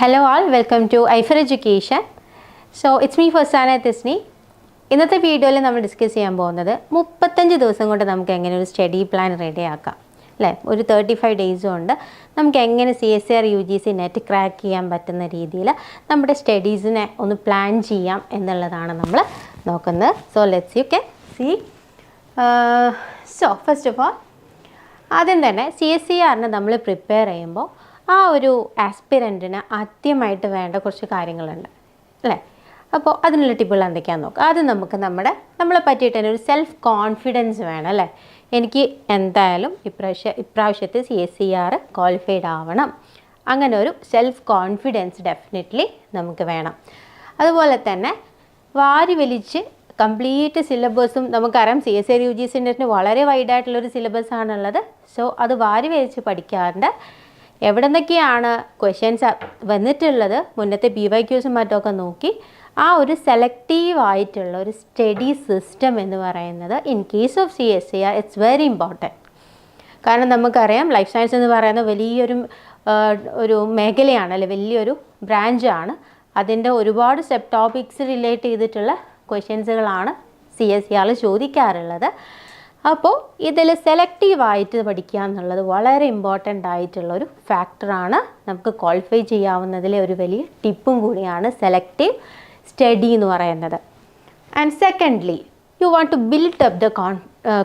Hello all, welcome to iFor Education. So it's me Farsana Tisni. ഇന്നത്തെ വീഡിയോയിൽ നമ്മൾ discuss ചെയ്യാൻ പോകുന്നത് 35 ദിവസം കൊണ്ട് നമുക്ക് എങ്ങനെ ഒരു സ്റ്റഡി പ്ലാൻ റെഡി ആക്കാം അല്ലേ. ഒരു 35 ഡേയ്സ് കൊണ്ട് നമുക്ക് എങ്ങനെ CSIR UGC നെറ്റ് ക്രാക്ക് ചെയ്യാൻ പറ്റുന്ന രീതിയിൽ നമ്മുടെ സ്റ്റഡീസിനെ ഒന്ന് പ്ലാൻ ചെയ്യാം എന്നുള്ളതാണ് നമ്മൾ നോക്കുന്നത്. So let's you can see. So first of all ആദ്യം തന്നെ CSIRന് നമ്മൾ പ്രിപ്പയർ ചെയ്യുമ്പോൾ ആ ഒരു ആസ്പിരൻറ്റിന് ആദ്യമായിട്ട് വേണ്ട കുറച്ച് കാര്യങ്ങളുണ്ട് അല്ലേ. അപ്പോൾ അതിനുള്ള ടിപ്പുകൾ എന്തൊക്കെയാണെന്ന് നോക്കാം. ആദ്യം നമുക്ക് നമ്മളെ പറ്റിയിട്ട് തന്നെ ഒരു സെൽഫ് കോൺഫിഡൻസ് വേണം അല്ലേ. എനിക്ക് എന്തായാലും ഇപ്രാവശ്യത്തെ CSIR ക്വാളിഫൈഡ് ആവണം, അങ്ങനെ ഒരു സെൽഫ് കോൺഫിഡൻസ് ഡെഫിനറ്റ്ലി നമുക്ക് വേണം. അതുപോലെ തന്നെ വാരി വലിച്ച് കംപ്ലീറ്റ് സിലബസും നമുക്കറിയാം CSIR UGC നെറ്റിന് വളരെ വൈഡായിട്ടുള്ളൊരു സിലബസ് ആണുള്ളത്. സോ അത് വാരി വലിച്ച് പഠിക്കാറുണ്ട്. എവിടെ നിന്നൊക്കെയാണ് ക്വസ്റ്റ്യൻസ് വന്നിട്ടുള്ളത്, മുന്നത്തെ PYQസും മറ്റൊക്കെ നോക്കി ആ ഒരു സെലക്റ്റീവായിട്ടുള്ള ഒരു സ്റ്റഡി സിസ്റ്റം എന്ന് പറയുന്നത് in case of CSIR it's very important. കാരണം നമുക്കറിയാം ലൈഫ് സയൻസ് എന്ന് പറയുന്ന വലിയൊരു മേഖലയാണ് അല്ലെ, വലിയൊരു ബ്രാഞ്ചാണ്. അതിൻ്റെ ഒരുപാട് സബ് ടോപ്പിക്സ് റിലേറ്റ് ചെയ്തിട്ടുള്ള ക്വസ്റ്റ്യൻസുകളാണ് CSIR ചോദിക്കാറുള്ളത്. അപ്പോൾ ഇതിൽ സെലക്റ്റീവായിട്ട് പഠിക്കുക എന്നുള്ളത് വളരെ ഇമ്പോർട്ടൻ്റ് ആയിട്ടുള്ളൊരു ഫാക്ടറാണ്. നമുക്ക് ക്വാളിഫൈ ചെയ്യാവുന്നതിലെ ഒരു വലിയ ടിപ്പും കൂടിയാണ് സെലക്റ്റീവ് സ്റ്റഡി എന്ന് പറയുന്നത്. And secondly you want to build up the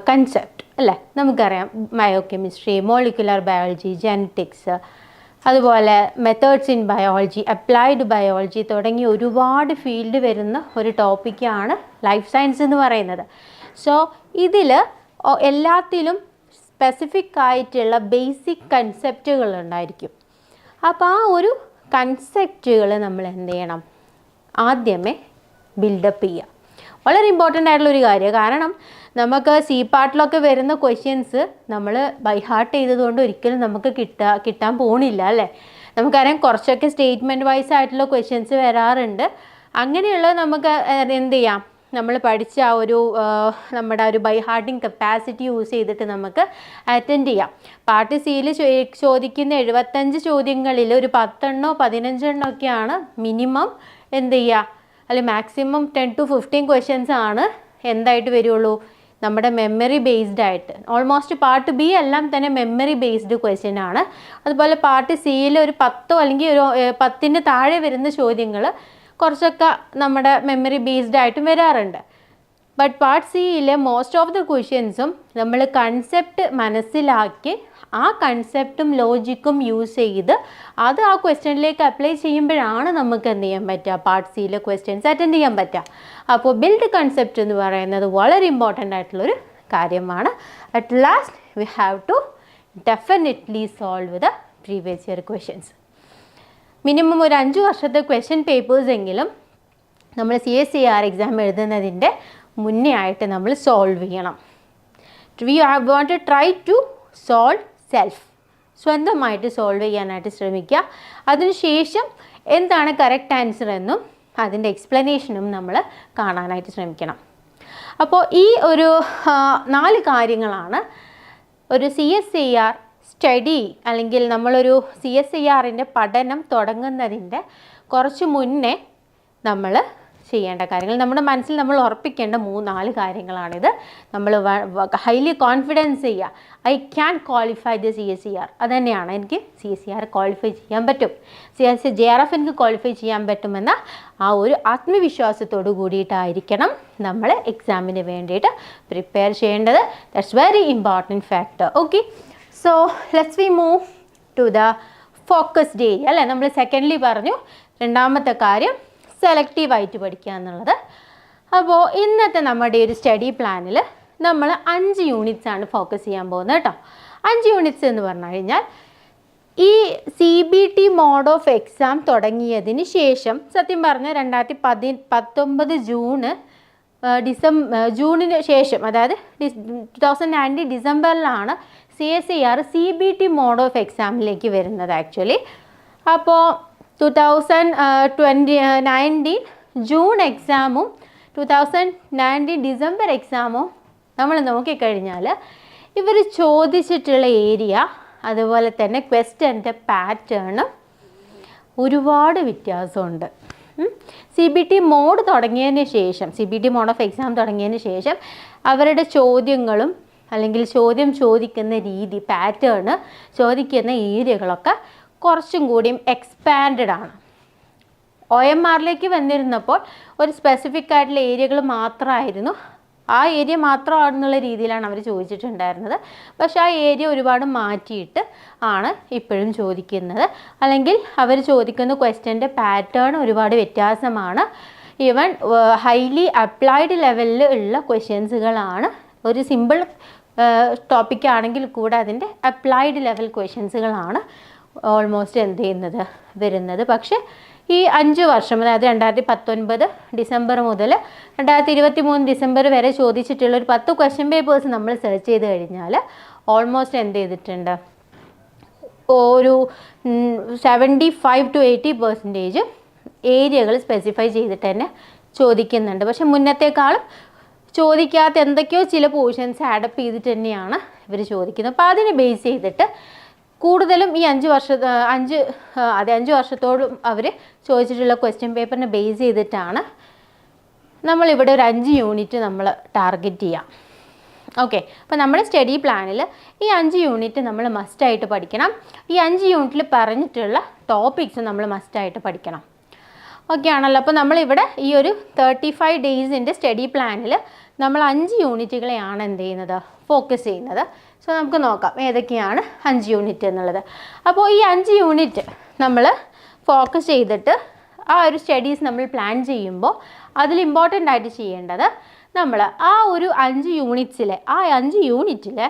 concept അല്ലേ. നമുക്കറിയാം ബയോകെമിസ്ട്രി, മോളിക്കുലർ ബയോളജി, ജെനറ്റിക്സ്, അതുപോലെ methods in biology, applied biology തുടങ്ങി ഒരുപാട് ഫീൽഡ് വരുന്ന ഒരു ടോപ്പിക്കാണ് ലൈഫ് സയൻസ് എന്ന് പറയുന്നത്. സോ ഇതിൽ എല്ലാത്തിലും സ്പെസിഫിക് ആയിട്ടുള്ള ബേസിക് കൺസെപ്റ്റുകൾ ഉണ്ടായിരിക്കും. അപ്പോൾ ആ ഒരു കൺസെപ്റ്റുകൾ നമ്മൾ എന്ത് ചെയ്യണം, ആദ്യമേ ബിൽഡപ്പ് ചെയ്യുക. വളരെ ഇമ്പോർട്ടൻ്റ് ആയിട്ടുള്ളൊരു കാര്യമാണ്. കാരണം നമുക്ക് പാർട്ടിലൊക്കെ വരുന്ന ക്വസ്റ്റ്യൻസ് നമ്മൾ ബൈ ഹാർട്ട് ചെയ്തതുകൊണ്ട് ഒരിക്കലും നമുക്ക് കിട്ടാൻ പോണില്ല അല്ലേ. നമുക്കറിയാം കുറച്ചൊക്കെ സ്റ്റേറ്റ്മെൻറ്റ് വൈസ് ആയിട്ടുള്ള ക്വസ്റ്റ്യൻസ് വരാറുണ്ട്. അങ്ങനെയുള്ളത് നമുക്ക് എന്ത് ചെയ്യാം, നമ്മൾ പഠിച്ച ആ ഒരു നമ്മുടെ ഒരു ബൈ ഹാർട്ടിങ് കപ്പാസിറ്റി യൂസ് ചെയ്തിട്ട് നമുക്ക് അറ്റൻഡ് ചെയ്യാം. പാർട്ട് സിയിൽ ചോദിക്കുന്ന 75 ചോദ്യങ്ങളിൽ ഒരു 10 15 ഒക്കെയാണ് മിനിമം എന്ത് ചെയ്യുക, അല്ലെങ്കിൽ മാക്സിമം 10 to 15 ക്വസ്റ്റ്യൻസ് ആണ് എന്തായിട്ട് വരുള്ളൂ, നമ്മുടെ മെമ്മറി ബേസ്ഡ് ആയിട്ട്. ഓൾമോസ്റ്റ് പാർട്ട് ബി എല്ലാം തന്നെ മെമ്മറി ബേസ്ഡ് ക്വസ്റ്റ്യൻ ആണ്. അതുപോലെ പാർട്ട് സിയിൽ ഒരു 10 അല്ലെങ്കിൽ ഒരു 10-ന് താഴെ വരുന്ന ചോദ്യങ്ങൾ കുറച്ചൊക്കെ നമ്മുടെ മെമ്മറി ബേസ്ഡ് ആയിട്ടും വരാറുണ്ട്. ബട്ട് പാർട്ട് സിയിലെ മോസ്റ്റ് ഓഫ് ദ ക്വസ്റ്റ്യൻസും നമ്മൾ കൺസെപ്റ്റ് മനസ്സിലാക്കി ആ കൺസെപ്റ്റും ലോജിക്കും യൂസ് ചെയ്ത് അത് ആ ക്വസ്റ്റ്യനിലേക്ക് അപ്ലൈ ചെയ്യുമ്പോഴാണ് നമുക്ക് എന്ത് ചെയ്യാൻ പറ്റുക, പാർട്ട് സിയിലെ ക്വസ്റ്റ്യൻസ് അറ്റൻഡ് ചെയ്യാൻ പറ്റുക. അപ്പോൾ ബിൽഡ് കൺസെപ്റ്റ് എന്ന് പറയുന്നത് വളരെ ഇമ്പോർട്ടൻ്റ് ആയിട്ടുള്ളൊരു കാര്യമാണ്. At last we have to definitely solve the previous year questions. Minimum ഒരു 5 വർഷത്തെ ക്വസ്റ്റ്യൻ പേപ്പേഴ്സ് എങ്കിലും നമ്മൾ CSIR എക്സാം എഴുതുന്നതിൻ്റെ മുന്നേ ആയിട്ട് നമ്മൾ സോൾവ് ചെയ്യണം. We want to try to solve self, സ്വന്തമായിട്ട് സോൾവ് ചെയ്യാനായിട്ട് ശ്രമിക്കുക. അതിനുശേഷം എന്താണ് കറക്റ്റ് ആൻസർ എന്നും അതിൻ്റെ എക്സ്പ്ലനേഷനും നമ്മൾ കാണാനായിട്ട് ശ്രമിക്കണം. അപ്പോൾ ഈ ഒരു 4 കാര്യങ്ങളാണ് ഒരു CSIR സ്റ്റഡി അല്ലെങ്കിൽ നമ്മളൊരു CSIRൻ്റെ പഠനം തുടങ്ങുന്നതിൻ്റെ കുറച്ച് മുന്നേ നമ്മൾ ചെയ്യേണ്ട കാര്യങ്ങൾ. നമ്മുടെ മനസ്സിൽ നമ്മൾ ഉറപ്പിക്കേണ്ട 3-4 കാര്യങ്ങളാണിത്. നമ്മൾ ഹൈലി കോൺഫിഡൻസ് ചെയ്യുക, I can qualify the CSIR. അതുതന്നെയാണ്, എനിക്ക് CSIR ക്വാളിഫൈ ചെയ്യാൻ പറ്റും, JRF എനിക്ക് ക്വാളിഫൈ ചെയ്യാൻ പറ്റുമെന്ന ആ ഒരു ആത്മവിശ്വാസത്തോടു കൂടിയിട്ടായിരിക്കണം നമ്മൾ എക്സാമിന് വേണ്ടിയിട്ട് പ്രിപ്പയർ ചെയ്യേണ്ടത്. That's very important factor. Okay, so let's we move to the focused area അല്ലേ. നമ്മൾ സെക്കൻഡ്ലി പറഞ്ഞു രണ്ടാമത്തെ കാര്യം സെലക്റ്റീവായിട്ട് പഠിക്കുക എന്നുള്ളത്. അപ്പോൾ ഇന്നത്തെ നമ്മുടെ ഒരു സ്റ്റഡി പ്ലാനിൽ നമ്മൾ 5 യൂണിറ്റ്സ് ആണ് ഫോക്കസ് ചെയ്യാൻ പോകുന്നത് കേട്ടോ. 5 യൂണിറ്റ്സ് എന്ന് പറഞ്ഞു കഴിഞ്ഞാൽ ഈ CBT മോഡ് ഓഫ് എക്സാം തുടങ്ങിയതിന് ശേഷം സത്യം പറഞ്ഞാൽ 2019 ജൂണിന് ശേഷം, അതായത് 2019 ഡിസംബറിലാണ് CSIR CBT മോഡ് ഓഫ് എക്സാമിലേക്ക് വരുന്നത് ആക്ച്വലി. അപ്പോൾ 2019 ജൂൺ എക്സാമും 2019 ഡിസംബർ എക്സാമും നമ്മൾ നോക്കിക്കഴിഞ്ഞാൽ ഇവർ ചോദിച്ചിട്ടുള്ള ഏരിയ, അതുപോലെ തന്നെ ക്വസ്റ്റ്യൻ്റെ പാറ്റേണും ഒരുപാട് വ്യത്യാസമുണ്ട്. CBT മോഡ് തുടങ്ങിയതിന് ശേഷം, CBT മോഡ് ഓഫ് എക്സാം തുടങ്ങിയതിന് ശേഷം അവരുടെ ചോദ്യങ്ങളും അല്ലെങ്കിൽ ചോദ്യം ചോദിക്കുന്ന രീതി, പാറ്റേൺ, ചോദിക്കുന്ന ഏരിയകളൊക്കെ കുറച്ചും കൂടിയും എക്സ്പാൻഡഡ് ആണ്. OMRലേക്ക് വന്നിരുന്നപ്പോൾ ഒരു സ്പെസിഫിക് ആയിട്ടുള്ള ഏരിയകൾ മാത്രമായിരുന്നു, ആ ഏരിയ മാത്രമാണെന്നുള്ള രീതിയിലാണ് അവർ ചോദിച്ചിട്ടുണ്ടായിരുന്നത്. പക്ഷേ ആ ഏരിയ ഒരുപാട് മാറ്റിയിട്ട് ആണ് ഇപ്പോഴും ചോദിക്കുന്നത്. അല്ലെങ്കിൽ അവർ ചോദിക്കുന്ന ക്വസ്റ്റ്യൻ്റെ പാറ്റേൺ ഒരുപാട് വ്യത്യാസമാണ്. ഈവൻ ഹൈലി അപ്ലൈഡ് ലെവലിൽ ഉള്ള ക്വസ്റ്റ്യൻസുകളാണ്. ഒരു സിമ്പിൾ ടോപ്പിക് ആണെങ്കിൽ കൂടെ അതിൻ്റെ അപ്ലൈഡ് ലെവൽ ക്വസ്റ്റ്യൻസുകളാണ് ഓൾമോസ്റ്റ് എന്ത് ചെയ്യുന്നത് വരുന്നത്. പക്ഷേ ഈ 5 വർഷം, അതായത് 2019 ഡിസംബർ മുതൽ 2023 ഡിസംബർ വരെ ചോദിച്ചിട്ടുള്ള ഒരു 10 ക്വസ്റ്റ്യൻ പേപ്പേഴ്സ് നമ്മൾ സെർച്ച് ചെയ്ത് കഴിഞ്ഞാൽ ഓൾമോസ്റ്റ് എന്ത് ചെയ്തിട്ടുണ്ട്, ഒരു 75 to 80% ഏരിയകൾ സ്പെസിഫൈ ചെയ്തിട്ട് തന്നെ ചോദിക്കുന്നുണ്ട്. പക്ഷെ മുന്നത്തേക്കാളും ചോദിക്കാത്ത എന്തൊക്കെയോ ചില പോർഷൻസ് ആഡപ്പ് ചെയ്തിട്ട് തന്നെയാണ് ഇവർ ചോദിക്കുന്നത്. അപ്പോൾ അതിനെ ബേസ് ചെയ്തിട്ട് കൂടുതലും ഈ 5 വർഷത്തോടും അവർ ചോദിച്ചിട്ടുള്ള ക്വസ്റ്റ്യൻ പേപ്പറിനെ ബേസ് ചെയ്തിട്ടാണ് നമ്മളിവിടെ ഒരു 5 യൂണിറ്റ് നമ്മൾ ടാർഗറ്റ് ചെയ്യാം. ഓക്കെ, അപ്പോൾ നമ്മുടെ സ്റ്റഡി പ്ലാനിൽ ഈ 5 യൂണിറ്റ് നമ്മൾ മസ്റ്റായിട്ട് പഠിക്കണം. ഈ 5 യൂണിറ്റിൽ പറഞ്ഞിട്ടുള്ള ടോപ്പിക്സ് നമ്മൾ മസ്റ്റായിട്ട് പഠിക്കണം. ഓക്കെ ആണല്ലോ. അപ്പോൾ നമ്മളിവിടെ ഈ ഒരു 35 ഡേയ്സിൻ്റെ സ്റ്റഡി പ്ലാനിൽ നമ്മൾ 5 യൂണിറ്റുകളെയാണ് എന്ത് ചെയ്യുന്നത്, ഫോക്കസ് ചെയ്യുന്നത്. സോ നമുക്ക് നോക്കാം ഏതൊക്കെയാണ് 5 യൂണിറ്റ് എന്നുള്ളത്. അപ്പോൾ ഈ 5 യൂണിറ്റ് നമ്മൾ ഫോക്കസ് ചെയ്തിട്ട് ആ ഒരു സ്റ്റഡീസ് നമ്മൾ പ്ലാൻ ചെയ്യുമ്പോൾ അതിൽ ഇമ്പോർട്ടൻ്റ് ആയിട്ട് ചെയ്യേണ്ടത്, നമ്മൾ ആ ഒരു 5 യൂണിറ്റിൽ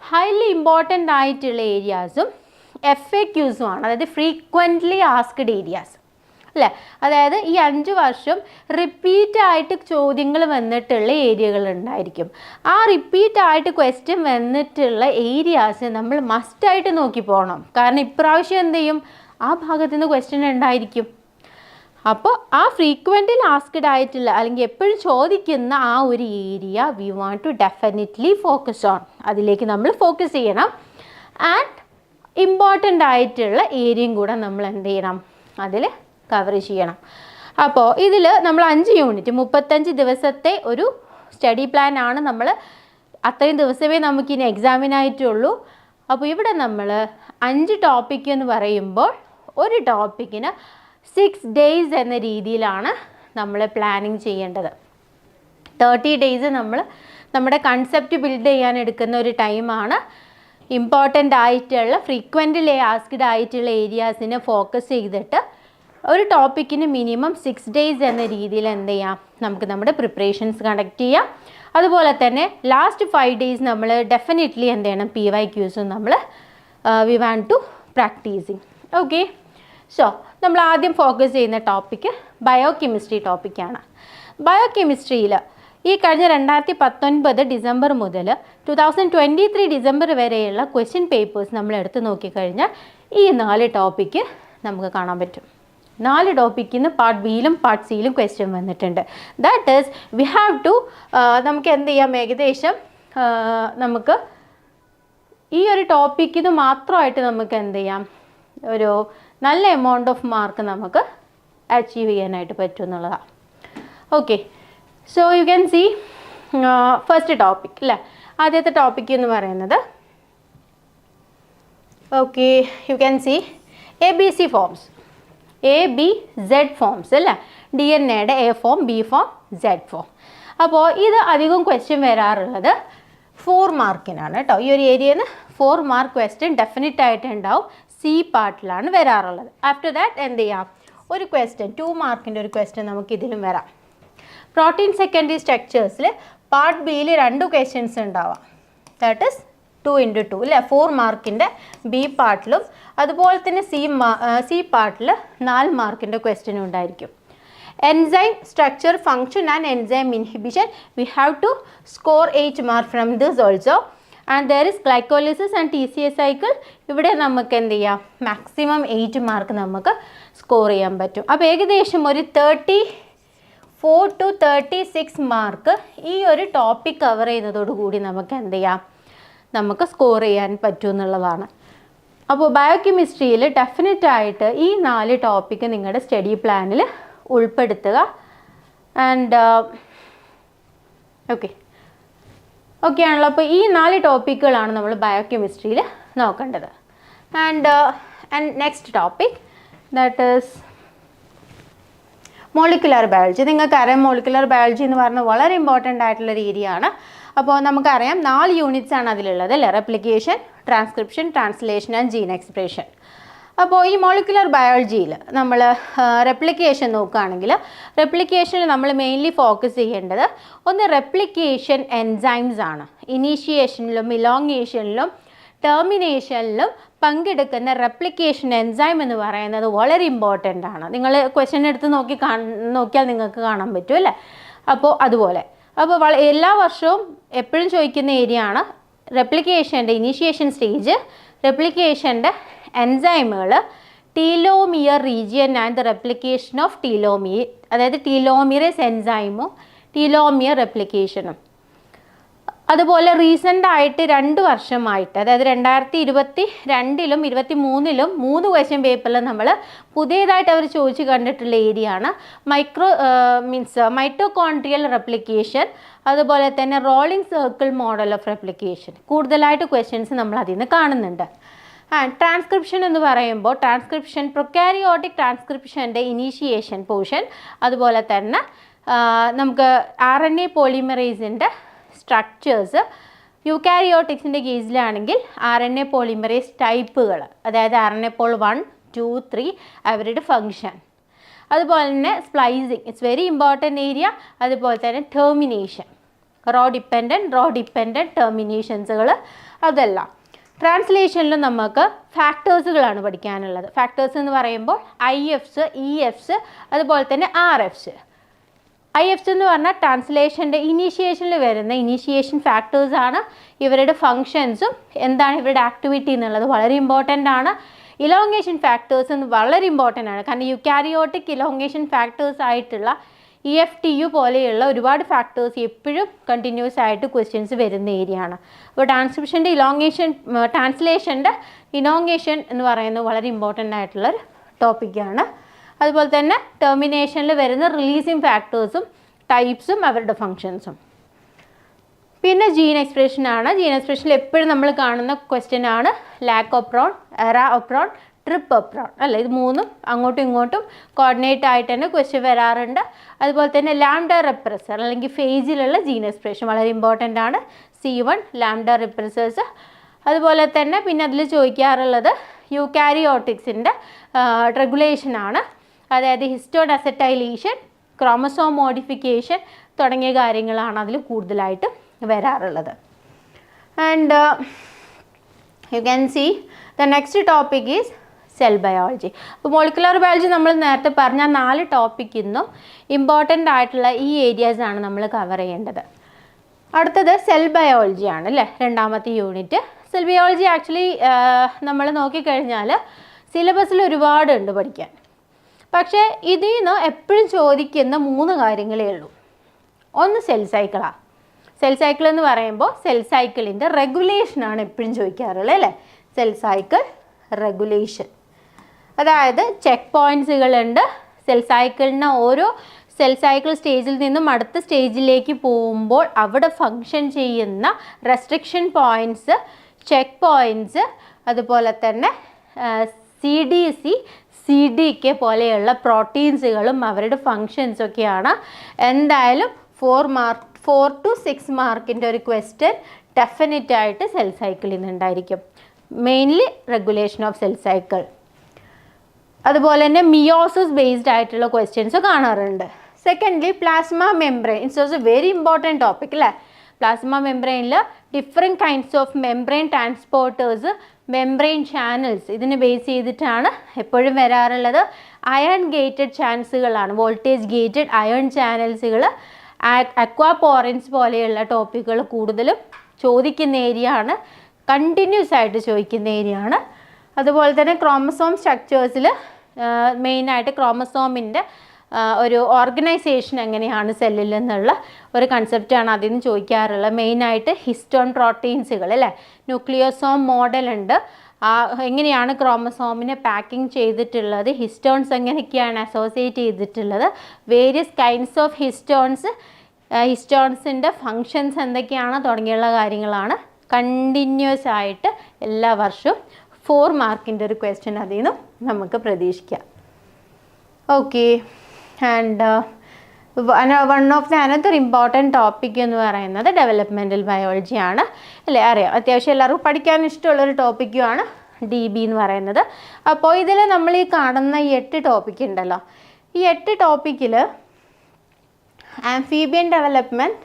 ഹൈലി ഇമ്പോർട്ടൻ്റ് ആയിട്ടുള്ള ഏരിയാസും FAQസും ആണ്. അതായത് ഫ്രീക്വൻ്റ്ലി ആസ്ക്ഡ് ഏരിയാസ് അല്ലേ. അതായത് ഈ 5 വർഷം റിപ്പീറ്റായിട്ട് ചോദ്യങ്ങൾ വന്നിട്ടുള്ള ഏരിയകൾ ഉണ്ടായിരിക്കും. ആ റിപ്പീറ്റായിട്ട് ക്വസ്റ്റ്യൻ വന്നിട്ടുള്ള ഏരിയാസ് നമ്മൾ മസ്റ്റായിട്ട് നോക്കി പോകണം. കാരണം ഇപ്രാവശ്യം എന്ത് ചെയ്യും, ആ ഭാഗത്തു നിന്ന് ക്വസ്റ്റ്യൻ ഉണ്ടായിരിക്കും. അപ്പോൾ ആ ഫ്രീക്വൻ്റ്ലി ആസ്ക്ഡ് ആയിട്ടുള്ള അല്ലെങ്കിൽ എപ്പോഴും ചോദിക്കുന്ന ആ ഒരു area we want to definitely focus on, അതിലേക്ക് നമ്മൾ ഫോക്കസ് ചെയ്യണം. ആൻഡ് ഇമ്പോർട്ടൻ്റ് ആയിട്ടുള്ള ഏരിയയും കൂടെ നമ്മൾ എന്ത് ചെയ്യണം, അതിൽ കവർ ചെയ്യണം. അപ്പോൾ ഇതിൽ നമ്മൾ 5 യൂണിറ്റ് 35 ദിവസത്തെ ഒരു സ്റ്റഡി പ്ലാൻ ആണ്. നമ്മൾ അത്രയും ദിവസമേ നമുക്കിനി എക്സാമിനായിട്ടുള്ളൂ. അപ്പോൾ ഇവിടെ നമ്മൾ 5 ടോപ്പിക് എന്ന് പറയുമ്പോൾ ഒരു ടോപ്പിക്കിന് 6 ഡേയ്സ് എന്ന രീതിയിലാണ് നമ്മൾ പ്ലാനിങ് ചെയ്യേണ്ടത്. 30 ഡേയ്സ് നമ്മൾ നമ്മുടെ കൺസെപ്റ്റ് ബിൽഡ് ചെയ്യാൻ എടുക്കുന്ന ഒരു ടൈമാണ്. ഇമ്പോർട്ടൻ്റ് ആയിട്ടുള്ള ഫ്രീക്വൻ്റ്ലി ആസ്ക്ഡ് ആയിട്ടുള്ള ഏരിയാസിനെ ഫോക്കസ് ചെയ്തിട്ട് ഒരു ടോപ്പിക്കിന് മിനിമം 6 ഡേയ്സ് എന്ന രീതിയിൽ എന്ത് ചെയ്യാം, നമുക്ക് നമ്മുടെ പ്രിപ്പറേഷൻസ് കണ്ടക്ട് ചെയ്യാം. അതുപോലെ തന്നെ ലാസ്റ്റ് 5 ഡേയ്സ് നമ്മൾ ഡെഫിനറ്റ്ലി എന്ത് ചെയ്യണം, PYQസും നമ്മൾ we want to practicing. Okay, so നമ്മൾ ആദ്യം ഫോക്കസ് ചെയ്യുന്ന ടോപ്പിക്ക് ബയോകെമിസ്ട്രി ടോപ്പിക്കാണ്. ബയോകെമിസ്ട്രിയിൽ ഈ കഴിഞ്ഞ 2019 ഡിസംബർ മുതൽ 2023 ഡിസംബർ വരെയുള്ള ക്വസ്റ്റ്യൻ പേപ്പേഴ്സ് നമ്മൾ എടുത്ത് നോക്കിക്കഴിഞ്ഞാൽ ഈ 4 ടോപ്പിക്ക് നമുക്ക് കാണാൻ പറ്റും. 4 ടോപ്പിക്കിൽ നിന്ന് പാർട്ട് ബിയിലും പാർട്ട് സിയിലും ക്വസ്റ്റ്യൻ വന്നിട്ടുണ്ട്. That is we have to നമുക്ക് എന്ത് ചെയ്യാം, ഏകദേശം നമുക്ക് ഈ ഒരു ടോപ്പിക്കിന് മാത്രമായിട്ട് നമുക്ക് എന്ത് ചെയ്യാം, ഒരു നല്ല എമൗണ്ട് ഓഫ് മാർക്ക് നമുക്ക് അച്ചീവ് ചെയ്യാനായിട്ട് പറ്റും എന്നുള്ളതാണ്. Okay, so you can see first topic അല്ലേ. ആദ്യത്തെ ടോപ്പിക് എന്ന് പറയുന്നത് okay you can see ABC forms, ABZ forms അല്ലേ. DNA-യുടെ A form, B form, Z form. അപ്പോൾ ഇത് അധികം ക്വസ്റ്റ്യൻ വരാറുള്ളത് 4 മാർക്കിനാണ് കേട്ടോ. ഈ ഒരു ഏരിയയിൽ നിന്ന് 4 മാർക്ക് ക്വസ്റ്റ്യൻ ഡെഫിനറ്റ് ആയിട്ട് ഉണ്ടാവും. C പാർട്ടിലാണ് വരാറുള്ളത്. ആഫ്റ്റർ ദാറ്റ് എന്ത് ചെയ്യാം, ഒരു ക്വസ്റ്റ്യൻ 2 മാർക്കിൻ്റെ ഒരു ക്വസ്റ്റ്യൻ നമുക്ക് ഇതിലും വരാം. പ്രോട്ടീൻ സെക്കൻഡറി സ്ട്രക്ചേഴ്സിൽ പാർട്ട് ബിയിൽ 2 ക്വസ്റ്റ്യൻസ് ഉണ്ടാവാം. ദാറ്റ് ഈസ് 2 into 2 അല്ലേ. 4 മാർക്കിൻ്റെ B പാർട്ടിലും അതുപോലെ തന്നെ C പാർട്ടിൽ 4 മാർക്കിൻ്റെ ക്വസ്റ്റ്യനും ഉണ്ടായിരിക്കും. Enzyme structure, function and enzyme inhibition we have to score 8 mark from this also. And there is glycolysis and TCA cycle. ഇവിടെ നമുക്ക് എന്ത് ചെയ്യാം, മാക്സിമം 8 മാർക്ക് നമുക്ക് സ്കോർ ചെയ്യാൻ പറ്റും. അപ്പോൾ ഏകദേശം ഒരു 34 to 36 മാർക്ക് ഈ ഒരു ടോപ്പിക് കവർ ചെയ്യുന്നതോടുകൂടി നമുക്ക് എന്ത് ചെയ്യാം, നമുക്ക് സ്കോർ ചെയ്യാൻ പറ്റും എന്നുള്ളതാണ്. അപ്പോൾ ബയോകെമിസ്ട്രിയിൽ ഡെഫിനറ്റായിട്ട് ഈ 4 ടോപ്പിക്ക് നിങ്ങളുടെ സ്റ്റഡി പ്ലാനിൽ ഉൾപ്പെടുത്തുക. ആൻഡ് ഓക്കെ ആണല്ലോ. അപ്പോൾ ഈ 4 ടോപ്പിക്കുകളാണ് നമ്മൾ ബയോകെമിസ്ട്രിയിൽ നോക്കേണ്ടത്. And next topic that is molecular biology. നിങ്ങൾക്കറിയാം മോളിക്കുലർ ബയോളജി എന്ന് പറഞ്ഞാൽ വളരെ ഇമ്പോർട്ടൻ്റ് ആയിട്ടുള്ളൊരു ഏരിയ ആണ്. അപ്പോൾ നമുക്കറിയാം 4 യൂണിറ്റ്സ് ആണ് അതിലുള്ളത് അല്ലേ? Replication, transcription, translation and gene expression. അപ്പോൾ ഈ മോളിക്കുലർ ബയോളജിയിൽ നമ്മൾ റെപ്ലിക്കേഷൻ നോക്കുകയാണെങ്കിൽ റെപ്ലിക്കേഷനിൽ നമ്മൾ മെയിൻലി ഫോക്കസ് ചെയ്യേണ്ടത് ഒന്ന് റെപ്ലിക്കേഷൻ എൻസൈംസ് ആണ്. ഇനീഷ്യേഷനിലും ഇലോങ്ങേഷനിലും ടെർമിനേഷനിലും പങ്കെടുക്കുന്ന റെപ്ലിക്കേഷൻ എൻസൈം എന്ന് പറയുന്നത് വളരെ ഇമ്പോർട്ടൻ്റ് ആണ്. നിങ്ങൾ ക്വസ്റ്റ്യൻ എടുത്ത് നോക്കിയാൽ നിങ്ങൾക്ക് കാണാൻ പറ്റും അല്ലേ? അപ്പോൾ അതുപോലെ എല്ലാ വർഷവും എപ്പോഴും ചോദിക്കുന്ന ഏരിയ ആണ് റെപ്ലിക്കേഷൻ്റെ ഇനീഷ്യേഷൻ സ്റ്റേജ്, റെപ്ലിക്കേഷൻ്റെ എൻസൈമുകൾ, telomere region and the replication of telomere, അതായത് ടീലോമിയറേസ് എൻസൈമും ടീലോമിയർ റെപ്ലിക്കേഷനും. അതുപോലെ റീസെൻ്റ് ആയിട്ട് 2 വർഷമായിട്ട്, അതായത് 2022-ലും 2023-ലും 3 ക്വസ്റ്റ്യൻ പേപ്പറിൽ നമ്മൾ പുതിയതായിട്ട് അവർ ചോദിച്ചു കണ്ടിട്ടുള്ള ഏരിയ ആണ് മൈറ്റോകോൺട്രിയൽ റെപ്ലിക്കേഷൻ, അതുപോലെ തന്നെ rolling circle model of replication. കൂടുതലായിട്ട് ക്വസ്റ്റ്യൻസ് നമ്മൾ അതിൽ നിന്ന് കാണുന്നുണ്ട്. ട്രാൻസ്ക്രിപ്ഷൻ എന്ന് പറയുമ്പോൾ ട്രാൻസ്ക്രിപ്ഷൻ പ്രൊക്കാരിയോട്ടിക് ട്രാൻസ്ക്രിപ്ഷൻ്റെ ഇനീഷ്യേഷൻ പോർഷൻ, അതുപോലെ തന്നെ നമുക്ക് RNA പോളിമറേസിൻ്റെ സ്ട്രക്ചേഴ്സ്, യൂക്കാരിയോട്ടിക്സിൻ്റെ കേസിലാണെങ്കിൽ RNA പോളിമറേസ് ടൈപ്പുകൾ, അതായത് RNA പോൾ 1, 2, 3 അവരുടെ ഫങ്ഷൻ, അതുപോലെ തന്നെ splicing it's very important area, അതുപോലെ തന്നെ ടെർമിനേഷൻ, റോ ഡിപ്പെൻഡൻറ്റ് ടെർമിനേഷൻസുകൾ അതെല്ലാം. ട്രാൻസ്ലേഷനിലും നമുക്ക് ഫാക്ടേഴ്സുകളാണ് പഠിക്കാനുള്ളത്. ഫാക്ടേഴ്സ് എന്ന് പറയുമ്പോൾ IFs, EFs, അതുപോലെ തന്നെ RFs. IFs എന്ന് പറഞ്ഞാൽ ട്രാൻസ്ലേഷൻ്റെ ഇനീഷ്യേഷനിൽ വരുന്ന ഇനീഷ്യേഷൻ ഫാക്ടേഴ്സാണ്. ഇവരുടെ ഫങ്ഷൻസും എന്താണ് ഇവരുടെ ആക്ടിവിറ്റി എന്നുള്ളത് വളരെ ഇമ്പോർട്ടൻ്റ് ആണ്. ഇലോങ്ങേഷൻ ഫാക്ടേഴ്സ് എന്ന് വളരെ ഇമ്പോർട്ടൻ്റ് ആണ്. കാരണം യുക്കാരിയോട്ടിക് ഇലോങ്ങേഷൻ ഫാക്ടേഴ്സ് ആയിട്ടുള്ള EFTU പോലെയുള്ള ഒരുപാട് ഫാക്ടേഴ്സ് എപ്പോഴും കണ്ടിന്യൂസ് ആയിട്ട് ക്വസ്റ്റ്യൻസ് വരുന്ന ഏരിയ ആണ്. അപ്പോൾ ട്രാൻസ്ലേഷൻ്റെ ഇലോങ്ങേഷൻ എന്ന് പറയുന്നത് വളരെ ഇമ്പോർട്ടൻ്റ് ആയിട്ടുള്ളൊരു ടോപ്പിക്കാണ്. അതുപോലെ തന്നെ ടെർമിനേഷനിൽ വരുന്ന റിലീസിങ് ഫാക്ടേഴ്സും ടൈപ്സും അവരുടെ ഫങ്ഷൻസും. പിന്നെ ജീൻ എക്സ്പ്രഷൻ ആണ്. ജീൻ എക്സ്പ്രഷനിൽ എപ്പോഴും നമ്മൾ കാണുന്ന ക്വസ്റ്റ്യൻ ആണ് ലാക്ക് ഒപ്രോൺ, എറ ഒപ്രോൺ, ട്രിപ്പ് ഒപ്രോൺ അല്ല. ഇത് 3ഉം അങ്ങോട്ടും ഇങ്ങോട്ടും കോർഡിനേറ്റ് ആയിട്ട് തന്നെ ക്വസ്റ്റ്യൻ വരാറുണ്ട്. അതുപോലെ തന്നെ ലാംഡ റെപ്രസർ അല്ലെങ്കിൽ ഫേജിലുള്ള ജീൻ എക്സ്പ്രഷൻ വളരെ ഇമ്പോർട്ടൻ്റ് ആണ്. C1 lambda റെപ്രസേഴ്സ്. അതുപോലെ തന്നെ പിന്നെ അതിൽ ചോദിക്കാറുള്ളത് യൂക്കാരിയോട്ടിക്സിൻ്റെ റെഗുലേഷനാണ്. അതായത് ഹിസ്റ്റോൺ അസറ്റൈലേഷൻ, ക്രോമസോം മോഡിഫിക്കേഷൻ തുടങ്ങിയ കാര്യങ്ങളാണ് അതിൽ കൂടുതലായിട്ട് വരാറുള്ളത്. And you can see the next topic is cell biology. അപ്പോൾ മോളിക്കുലർ ബയോളജി നമ്മൾ നേരത്തെ പറഞ്ഞ 4 ടോപ്പിക്കിൽ നിന്നും ഇമ്പോർട്ടൻ്റ് ആയിട്ടുള്ള ഈ ഏരിയാസാണ് നമ്മൾ കവർ ചെയ്യേണ്ടത്. അടുത്തത് സെൽ ബയോളജി ആണ് അല്ലേ, 2ാമത്തെ യൂണിറ്റ്. സെൽ ബയോളജി ആക്ച്വലി നമ്മൾ നോക്കിക്കഴിഞ്ഞാൽ സിലബസിൽ ഒരുപാടുണ്ട് പഠിക്കാൻ. പക്ഷേ ഇതിൽ നിന്ന് എപ്പോഴും ചോദിക്കുന്ന 3 കാര്യങ്ങളേ ഉള്ളൂ. ഒന്ന് സെൽ സൈക്കിളാണ്. സെൽ സൈക്കിൾ എന്ന് പറയുമ്പോൾ സെൽ സൈക്കിളിൻ്റെ റെഗുലേഷനാണ് എപ്പോഴും ചോദിക്കാറുള്ളത് അല്ലേ? സെൽ സൈക്കിൾ റെഗുലേഷൻ, അതായത് ചെക്ക് പോയിൻറ്റ്സുകളുണ്ട്. സെൽ സൈക്കിളിന് ഓരോ സെൽ സൈക്കിൾ സ്റ്റേജിൽ നിന്നും അടുത്ത സ്റ്റേജിലേക്ക് പോകുമ്പോൾ അവിടെ ഫങ്ഷൻ ചെയ്യുന്ന റെസ്ട്രിക്ഷൻ പോയിൻറ്റ്സ്, ചെക്ക് പോയിൻറ്റ്സ്, അതുപോലെ തന്നെ CDC, CDK പോലെയുള്ള പ്രോട്ടീൻസുകളും അവരുടെ ഫങ്ഷൻസൊക്കെയാണ്. എന്തായാലും 4 to 6 മാർക്കിൻ്റെ ഒരു ക്വസ്റ്റ്യൻ ഡെഫിനറ്റായിട്ട് സെൽ സൈക്കിളിൽ നിന്നുണ്ടായിരിക്കും. Mainly regulation of cell cycle. അതുപോലെ തന്നെ മിയോസിസ് ബേസ്ഡ് ആയിട്ടുള്ള ക്വസ്റ്റ്യൻസ് കാണാറുണ്ട്. Secondly plasma membrane, it's also very important topic അല്ലേ? പ്ലാസ്മ മെംബ്രെയിനിൽ different kinds of membrane transporters, membrane channels ഇതിന് ബേസ് ചെയ്തിട്ടാണ് എപ്പോഴും വരാറുള്ളത്. അയൺ ഗേറ്റഡ് ചാനൽസുകളാണ്, വോൾട്ടേജ് ഗേറ്റഡ് അയൺ ചാനൽസുകൾ, അക്വാപോറൻസ് പോലെയുള്ള ടോപ്പിക്കുകൾ കൂടുതലും ചോദിക്കുന്ന ഏരിയ ആണ്, കണ്ടിന്യൂസ് ആയിട്ട് ചോദിക്കുന്ന ഏരിയ ആണ്. അതുപോലെ തന്നെ ക്രോമസോം സ്ട്രക്ചേഴ്സിൽ മെയിനായിട്ട് ക്രോമസോമിൻ്റെ ഒരു ഓർഗനൈസേഷൻ എങ്ങനെയാണ് സെല്ലിൽ എന്നുള്ള ഒരു കൺസെപ്റ്റാണ് അതിൽ നിന്ന് ചോദിക്കാറുള്ളത്. മെയിനായിട്ട് ഹിസ്റ്റോൺ പ്രോട്ടീൻസുകൾ അല്ലേ, ന്യൂക്ലിയോസോം മോഡൽ ഉണ്ട്, എങ്ങനെയാണ് ക്രോമസോമിനെ പാക്കിംഗ് ചെയ്തിട്ടുള്ളത്, ഹിസ്റ്റോൺസ് എങ്ങനെയൊക്കെയാണ് അസോസിയേറ്റ് ചെയ്തിട്ടുള്ളത്, വേരിയസ് കൈൻഡ്സ് ഓഫ് ഹിസ്റ്റോൺസിൻ്റെ ഫങ്ഷൻസ് എന്തൊക്കെയാണ് തുടങ്ങിയുള്ള കാര്യങ്ങളാണ് കണ്ടിന്യൂസ് ആയിട്ട് എല്ലാ വർഷവും 4 മാർക്കിൻ്റെ ഒരു ക്വസ്റ്റ്യൻ അതിൽ നിന്നും നമുക്ക് പ്രതീക്ഷിക്കാം. Okay, and one of the another important topic എന്ന് പറയുന്നത് ഡെവലപ്മെൻറ്റൽ ബയോളജി ആണ് അല്ലേ? അറിയാം, അത്യാവശ്യം എല്ലാവർക്കും പഠിക്കാൻ ഇഷ്ടമുള്ളൊരു ടോപ്പിക്കുമാണ് DB എന്ന് പറയുന്നത്. അപ്പോൾ ഇതിൽ നമ്മൾ ഈ കാണുന്ന ഈ 8 ടോപ്പിക് ഉണ്ടല്ലോ, ഈ 8 ടോപ്പിക്കിൽ ആംഫീബിയൻ ഡെവലപ്മെൻറ്റ്,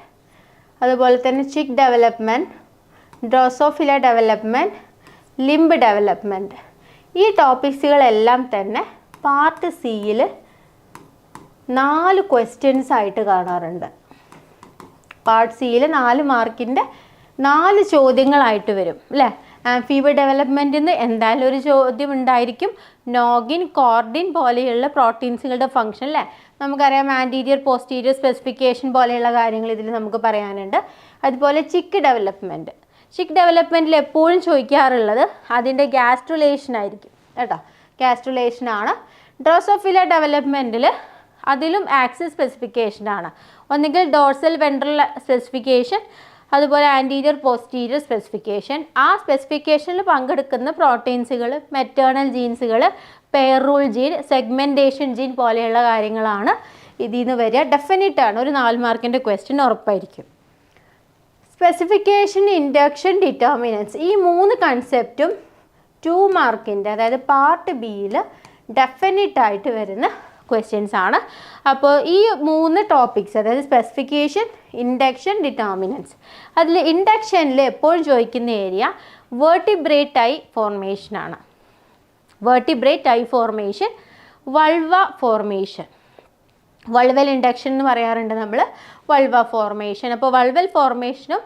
അതുപോലെ തന്നെ chick development, drosophila development, limb development, ഈ ടോപ്പിക്സുകളെല്ലാം തന്നെ പാർട്ട് സിയിൽ 4 ക്വസ്റ്റ്യൻസ് ആയിട്ട് കാണാറുണ്ട്. പാർട്ട് സിയിൽ 4 മാർക്കിൻ്റെ 4 ചോദ്യങ്ങളായിട്ട് വരും അല്ലേ? ആംഫീബിയ ഡെവലപ്മെൻറ്റിൽ നിന്ന് എന്തായാലും ഒരു ചോദ്യം ഉണ്ടായിരിക്കും. നോഗിൻ, കോർഡിൻ പോലെയുള്ള പ്രോട്ടീൻസുകളുടെ ഫംഗ്ഷൻ അല്ലേ? നമുക്കറിയാം ആൻറ്റീരിയർ പോസ്റ്റീരിയർ സ്പെസിഫിക്കേഷൻ പോലെയുള്ള കാര്യങ്ങൾ ഇതിൽ നമുക്ക് പറയാനുണ്ട്. അതുപോലെ ചിക്ക് ഡെവലപ്മെൻറ്റിൽ എപ്പോഴും ചോദിക്കാറുള്ളത് അതിൻ്റെ ഗ്യാസ്ട്രുലേഷൻ ആയിരിക്കും കേട്ടോ, ഗ്യാസ്ട്രുലേഷനാണ്. ഡ്രോസോഫില ഡെവലപ്മെൻറ്റിൽ അതിലും ആക്സിസ് സ്പെസിഫിക്കേഷനാണ്. ഒന്നുകിൽ ഡോർസൽ വെൻട്രൽ സ്പെസിഫിക്കേഷൻ, അതുപോലെ ആൻറ്റീരിയർ പോസ്റ്റീരിയർ സ്പെസിഫിക്കേഷൻ. ആ സ്പെസിഫിക്കേഷനിൽ പങ്കെടുക്കുന്ന പ്രോട്ടീൻസുകൾ, മെറ്റേണൽ ജീൻസുകൾ, pair rule gene, segmentation gene പോലെയുള്ള കാര്യങ്ങളാണ് ഇതിൽ നിന്ന് വരിക. ഡെഫിനറ്റാണ്, ഒരു 4 മാർക്കിൻ്റെ ക്വസ്റ്റ്യൻ ഉറപ്പായിരിക്കും. സ്പെസിഫിക്കേഷൻ, ഇൻഡക്ഷൻ, ഡിറ്റർമിനൻസ്, ഈ 3 കൺസെപ്റ്റും 2 മാർക്കിൻ്റെ അതായത് പാർട്ട് ബിയിൽ ഡെഫിനറ്റായിട്ട് വരുന്ന ക്വസ്റ്റ്യൻസ് ആണ്. അപ്പോൾ ഈ 3 ടോപ്പിക്സ് അതായത് സ്പെസിഫിക്കേഷൻ, ഇൻഡക്ഷൻ, ഡിറ്റർമിനൻസ്, അതിൽ ഇൻഡക്ഷനിൽ എപ്പോഴും ചോദിക്കുന്ന ഏരിയ വേർട്ടിബ്രേറ്റ് ടൈ ഫോർമേഷനാണ്. Vertebrate eye formation, vulva formation, vulval induction എന്ന് പറയാറുണ്ട് നമ്മൾ, വൾവ ഫോർമേഷൻ. അപ്പോൾ വൾവൽ ഫോർമേഷനും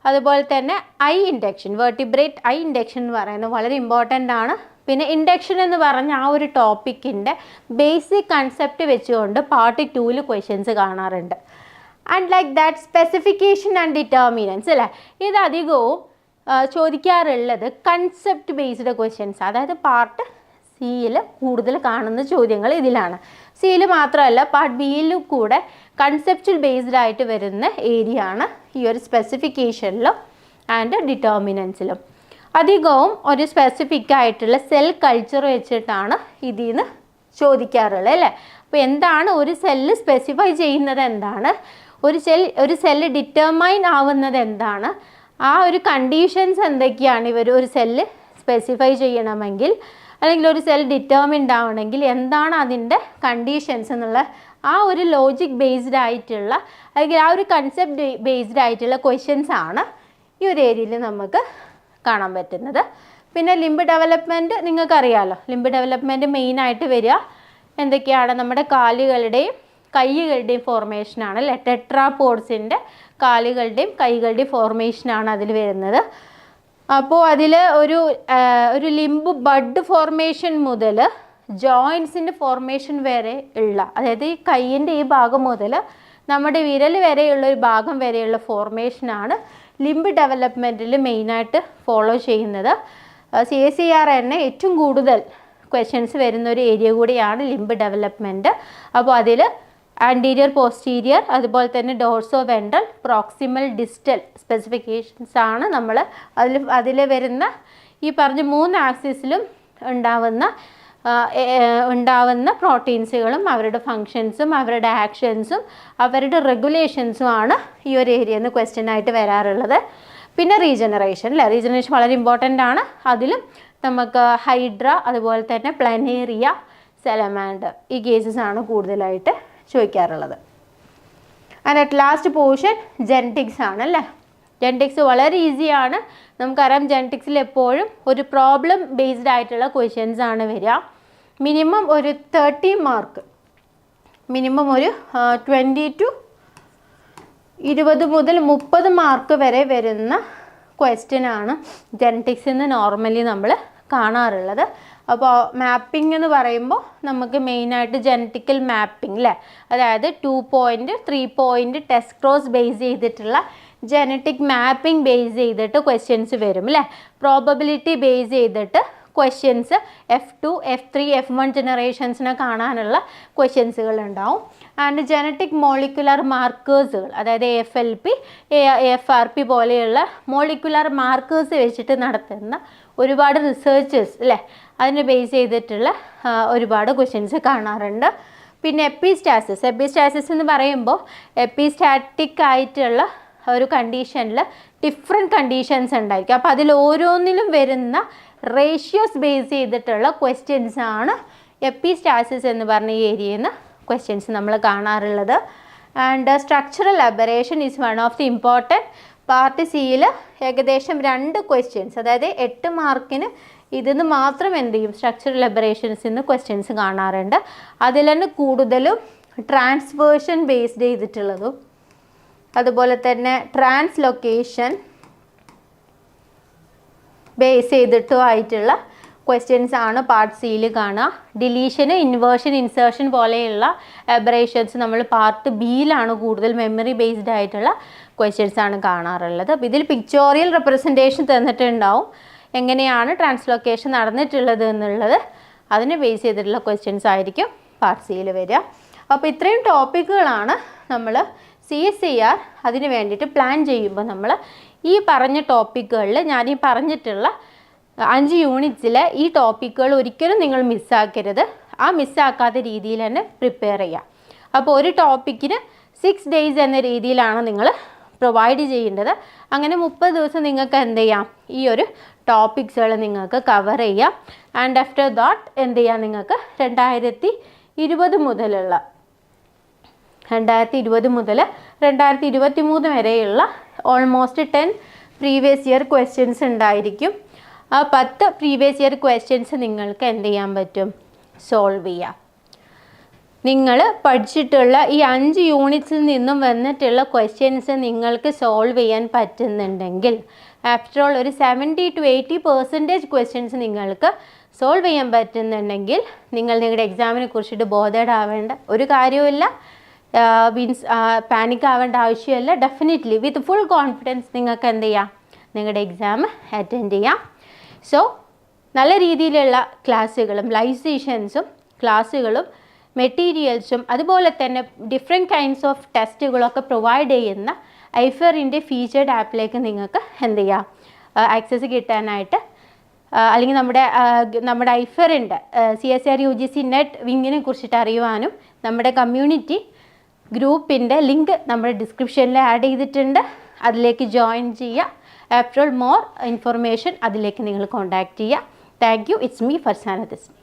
അതുപോലെ തന്നെ eye induction, vertebrate eye induction എന്ന് പറയുന്നത് വളരെ ഇമ്പോർട്ടൻ്റ് ആണ്. പിന്നെ ഇൻഡക്ഷൻ എന്ന് പറഞ്ഞ ആ ഒരു ടോപ്പിക്കിൻ്റെ ബേസിക് കൺസെപ്റ്റ് വെച്ചുകൊണ്ട് പാർട്ട് 2 ക്വസ്റ്റ്യൻസ് കാണാറുണ്ട്. And like that specification and determinants അല്ലേ, ഇത് അധികവും ചോദിക്കാറുള്ളത് കൺസെപ്റ്റ് ബേസ്ഡ് ക്വസ്റ്റ്യൻസ്, അതായത് പാർട്ട് സിയിൽ കൂടുതൽ കാണുന്ന ചോദ്യങ്ങൾ ഇതിലാണ്. സിയിൽ മാത്രമല്ല പാർട്ട് ബിയിലും കൂടെ കൺസെപ്ച്വൽ ബേസ്ഡ് ആയിട്ട് വരുന്ന ഏരിയ ആണ് ഈ ഒരു സ്പെസിഫിക്കേഷനിലും ആൻഡ് ഡിറ്റർമിനൻസിലും. അധികവും ഒരു സ്പെസിഫിക് ആയിട്ടുള്ള സെൽ കൾച്ചർ വെച്ചിട്ടാണ് ഇതിൽ നിന്ന് ചോദിക്കാറുള്ളത് അല്ലേ? അപ്പോൾ എന്താണ് ഒരു സെല്ല് സ്പെസിഫൈ ചെയ്യുന്നത്, എന്താണ് ഒരു സെല്ല് ഡിറ്റർമൈൻ ആവുന്നത്, എന്താണ് ആ ഒരു കണ്ടീഷൻസ് എന്തൊക്കെയാണ്, ഒരു സെല്ല് സ്പെസിഫൈ ചെയ്യണമെങ്കിൽ അല്ലെങ്കിൽ ഒരു സെൽ ഡിറ്റർമിൻഡ് ആവണമെങ്കിൽ എന്താണ് അതിൻ്റെ കണ്ടീഷൻസ് എന്നുള്ള ആ ഒരു ലോജിക് ബേസ്ഡ് ആയിട്ടുള്ള അല്ലെങ്കിൽ ആ ഒരു കൺസെപ്റ്റ് ബേസ്ഡ് ആയിട്ടുള്ള ക്വസ്റ്റ്യൻസ് ആണ് ഈ ഒരു ഏരിയയിൽ നമുക്ക് കാണാൻ പറ്റുന്നത്. പിന്നെ ലിംബ് ഡെവലപ്മെൻറ്റ് നിങ്ങൾക്കറിയാമല്ലോ, ലിംബ് ഡെവലപ്മെൻറ്റ് മെയിനായിട്ട് വരിക എന്തൊക്കെയാണ്, നമ്മുടെ കാലുകളുടെയും കൈകളുടെയും ഫോർമേഷനാണ് അല്ലേ? ടെട്രാപോഡ്സിൻ്റെ കാലുകളുടെയും കൈകളുടെയും ഫോർമേഷനാണ് അതിൽ വരുന്നത്. അപ്പോൾ അതിൽ ഒരു ലിംബ് ബഡ് ഫോർമേഷൻ മുതൽ ജോയിൻസിൻ്റെ ഫോർമേഷൻ വരെ ഉള്ള, അതായത് ഈ കൈയിൻ്റെ ഈ ഭാഗം മുതൽ നമ്മുടെ വിരൽ വരെയുള്ള ഒരു ഭാഗം വരെയുള്ള ഫോർമേഷനാണ് ലിംബ് ഡെവലപ്മെൻറ്റിൽ മെയിനായിട്ട് ഫോളോ ചെയ്യുന്നത്. CSIR ഏറ്റവും കൂടുതൽ ക്വസ്റ്റ്യൻസ് വരുന്ന ഒരു ഏരിയ കൂടിയാണ് ലിംബ് ഡെവലപ്മെൻറ്റ്. അപ്പോൾ അതിൽ ആൻറ്റീരിയർ പോസ്റ്റീരിയർ അതുപോലെ തന്നെ dorso ventral proximal distal specifications ആണ് നമ്മൾ അതിൽ വരുന്ന ഈ പറഞ്ഞ 3 ആക്സിസിലും ഉണ്ടാവുന്ന പ്രോട്ടീൻസുകളും അവരുടെ ഫങ്ഷൻസും അവരുടെ ആക്ഷൻസും അവരുടെ റെഗുലേഷൻസും ആണ് ഈ ഒരു ഏരിയയിൽ നിന്ന് ക്വസ്റ്റ്യൻ ആയിട്ട് വരാറുള്ളത്. പിന്നെ റീജനറേഷൻ അല്ലേ, റീജനറേഷൻ വളരെ ഇമ്പോർട്ടൻ്റ് ആണ്. അതിലും നമുക്ക് ഹൈഡ്ര അതുപോലെ തന്നെ പ്ലനേറിയ, സെലമാൻഡർ ഈ കേസസ് ആണ് കൂടുതലായിട്ട് ചോദിക്കാറുള്ളത്. And at last portion genetics ആണ് അല്ലേ. ജെനറ്റിക്സ് വളരെ ഈസിയാണ്. നമുക്കറിയാം ജെനറ്റിക്സിൽ എപ്പോഴും ഒരു പ്രോബ്ലം ബേസ്ഡ് ആയിട്ടുള്ള ക്വസ്റ്റ്യൻസ് ആണ് വരിക. മിനിമം ഒരു 30 മാർക്ക്, മിനിമം ഒരു 20 to 20 മുതൽ 30 മാർക്ക് വരെ വരുന്ന ക്വസ്റ്റ്യനാണ് ജെനറ്റിക്സിൽ നിന്ന് നോർമലി നമ്മൾ കാണാറുള്ളത്. അപ്പോൾ മാപ്പിംഗ് എന്ന് പറയുമ്പോൾ നമുക്ക് മെയിനായിട്ട് ജെനറ്റിക്കൽ മാപ്പിംഗ് അല്ലേ, അതായത് 2 point 3 point test cross base ചെയ്തിട്ടുള്ള ജെനറ്റിക് മാപ്പിംഗ് ബേസ് ചെയ്തിട്ട് ക്വസ്റ്റ്യൻസ് വരും അല്ലേ. പ്രോബബിലിറ്റി ബേസ് ചെയ്തിട്ട് ക്വസ്റ്റ്യൻസ് F2, F3, F1 ജനറേഷൻസിനെ കാണാനുള്ള ക്വസ്റ്റ്യൻസുകൾ ഉണ്ടാവും. ആൻഡ് ജനറ്റിക് മോളിക്കുലർ മാർക്കേഴ്സുകൾ, അതായത് AFLP, AFRP പോലെയുള്ള മോളിക്കുലർ മാർക്കേഴ്സ് വെച്ചിട്ട് നടത്തുന്ന ഒരുപാട് റിസർച്ചേഴ്സ് അല്ലേ, അതിനെ ബേസ് ചെയ്തിട്ടുള്ള ഒരുപാട് ക്വസ്റ്റ്യൻസ് കാണാറുണ്ട്. പിന്നെ എപ്പിസ്റ്റാസിസ് എന്ന് പറയുമ്പോൾ എപ്പിസ്റ്റാറ്റിക് ആയിട്ടുള്ള ഒരു കണ്ടീഷനിൽ ഡിഫറെൻറ്റ് കണ്ടീഷൻസ് ഉണ്ടായിരിക്കും. അപ്പോൾ അതിൽ ഓരോന്നിലും വരുന്ന റേഷ്യോസ് ബേസ് ചെയ്തിട്ടുള്ള ക്വസ്റ്റ്യൻസ് ആണ് എപ്പിസ്റ്റാസിസ് എന്ന് പറഞ്ഞ ഈ ഏരിയയിൽ നിന്ന് ക്വസ്റ്റ്യൻസ് നമ്മൾ കാണാറുള്ളത്. And structural aberration is one of the important. Part സിയിൽ ഏകദേശം 2 ക്വസ്റ്റ്യൻസ്, അതായത് 8 മാർക്കിന് ഇതിന്ന് മാത്രം എന്ത് ചെയ്യും, സ്ട്രക്ചറൽ അബറേഷൻസിൽ നിന്ന് ക്വസ്റ്റ്യൻസ് കാണാറുണ്ട്. അതിൽ തന്നെ കൂടുതലും ട്രാൻസ്വേർഷൻ ബേസ്ഡ് ചെയ്തിട്ടുള്ളതും അതുപോലെ തന്നെ ട്രാൻസ്ലൊക്കേഷൻ ബേസ് ചെയ്തിട്ടും ആയിട്ടുള്ള ക്വസ്റ്റ്യൻസ് ആണ് പാർട്ട് സിയിൽ കാണുക. ഡിലീഷന്, ഇൻവേർഷൻ, ഇൻസേർഷൻ പോലെയുള്ള അബറേഷൻസ് നമ്മൾ പാർട്ട് ബിയിലാണ് കൂടുതൽ മെമ്മറി ബേസ്ഡ് ആയിട്ടുള്ള ക്വസ്റ്റ്യൻസ് ആണ് കാണാറുള്ളത്. അപ്പോൾ ഇതിൽ പിക്ചോറിയൽ റെപ്രസെൻറ്റേഷൻ തന്നിട്ടുണ്ടാവും, എങ്ങനെയാണ് ട്രാൻസ്ലൊക്കേഷൻ നടന്നിട്ടുള്ളത് എന്നുള്ളത്. അതിനെ ബേസ് ചെയ്തിട്ടുള്ള ക്വസ്റ്റ്യൻസ് ആയിരിക്കും പാർട്ട് സിയിൽ വരിക. അപ്പോൾ ഇത്രയും ടോപ്പിക്കുകളാണ് നമ്മൾ CSIR അതിന് വേണ്ടിയിട്ട് പ്ലാൻ ചെയ്യുമ്പോൾ നമ്മൾ ഈ പറഞ്ഞ ടോപ്പിക്കുകളിൽ, ഞാൻ ഈ പറഞ്ഞിട്ടുള്ള 5 യൂണിറ്റ്സിലെ ഈ ടോപ്പിക്കുകൾ ഒരിക്കലും നിങ്ങൾ മിസ്സാക്കരുത്. ആ മിസ്സാക്കാത്ത രീതിയിൽ തന്നെ പ്രിപ്പയർ ചെയ്യുക. അപ്പോൾ ഒരു ടോപ്പിക്കിന് 6 ഡേയ്സ് എന്ന രീതിയിലാണ് നിങ്ങൾ പ്രൊവൈഡ് ചെയ്യേണ്ടത്. അങ്ങനെ 30 ദിവസം നിങ്ങൾക്ക് എന്ത് ചെയ്യാം, ഈ ഒരു ടോപ്പിക്സുകൾ നിങ്ങൾക്ക് കവർ ചെയ്യാം. ആൻഡ് ആഫ്റ്റർ ദാറ്റ് എന്ത് ചെയ്യാം, നിങ്ങൾക്ക് 2020 മുതൽ 2023 വരെയുള്ള ഓൾമോസ്റ്റ് 10 പ്രീവിയസ് ഇയർ ക്വസ്റ്റ്യൻസ് ഉണ്ടായിരിക്കും. ആ 10 പ്രീവിയസ് ഇയർ ക്വസ്റ്റ്യൻസ് നിങ്ങൾക്ക് എന്ത് ചെയ്യാൻ പറ്റും, സോൾവ് ചെയ്യാം. നിങ്ങൾ പഠിച്ചിട്ടുള്ള ഈ 5 യൂണിറ്റ്സിൽ നിന്നും വന്നിട്ടുള്ള ക്വസ്റ്റ്യൻസ് നിങ്ങൾക്ക് സോൾവ് ചെയ്യാൻ പറ്റുന്നുണ്ടെങ്കിൽ, ആഫ്റ്റർ ഓൾ ഒരു 70 to 80% ക്വസ്റ്റ്യൻസ് നിങ്ങൾക്ക് സോൾവ് ചെയ്യാൻ പറ്റുന്നുണ്ടെങ്കിൽ, നിങ്ങൾ നിങ്ങളുടെ എക്സാമിനെ കുറിച്ചിട്ട് ബോധേഡ് ആവേണ്ട ഒരു കാര്യവുമില്ല, പാനിക് ആവേണ്ട ആവശ്യമില്ല. ഡെഫിനറ്റ്ലി വിത്ത് ഫുൾ കോൺഫിഡൻസ് നിങ്ങൾക്ക് എന്ത് ചെയ്യാം, നിങ്ങളുടെ എക്സാം അറ്റൻഡ് ചെയ്യാം. സോ നല്ല രീതിയിലുള്ള ക്ലാസ്സുകളും ലൈവ് സെഷൻസും ക്ലാസ്സുകളും മെറ്റീരിയൽസും അതുപോലെ തന്നെ ഡിഫറെൻറ്റ് കൈൻഡ്സ് ഓഫ് ടെസ്റ്റുകളൊക്കെ പ്രൊവൈഡ് ചെയ്യുന്ന ഐഫറിൻ്റെ ഫീച്ചേർഡ് ആപ്പിലേക്ക് നിങ്ങൾക്ക് എന്ത് ചെയ്യാം, ആക്സസ് കിട്ടാനായിട്ട്, അല്ലെങ്കിൽ നമ്മുടെ ഐഫറിൻ്റെ CSIR UGC നെറ്റ് വിങ്ങിനെ കുറിച്ചിട്ട് അറിയുവാനും നമ്മുടെ കമ്മ്യൂണിറ്റി ഗ്രൂപ്പിൻ്റെ ലിങ്ക് നമ്മുടെ ഡിസ്ക്രിപ്ഷനിൽ ആഡ് ചെയ്തിട്ടുണ്ട്. അതിലേക്ക് ജോയിൻ ചെയ്യുക. ആഫ്റ്റർ ഓൾ മോർ ഇൻഫർമേഷൻ അതിലേക്ക് നിങ്ങൾ കോൺടാക്റ്റ് ചെയ്യുക. Thank you. It's me Farsana Tasni.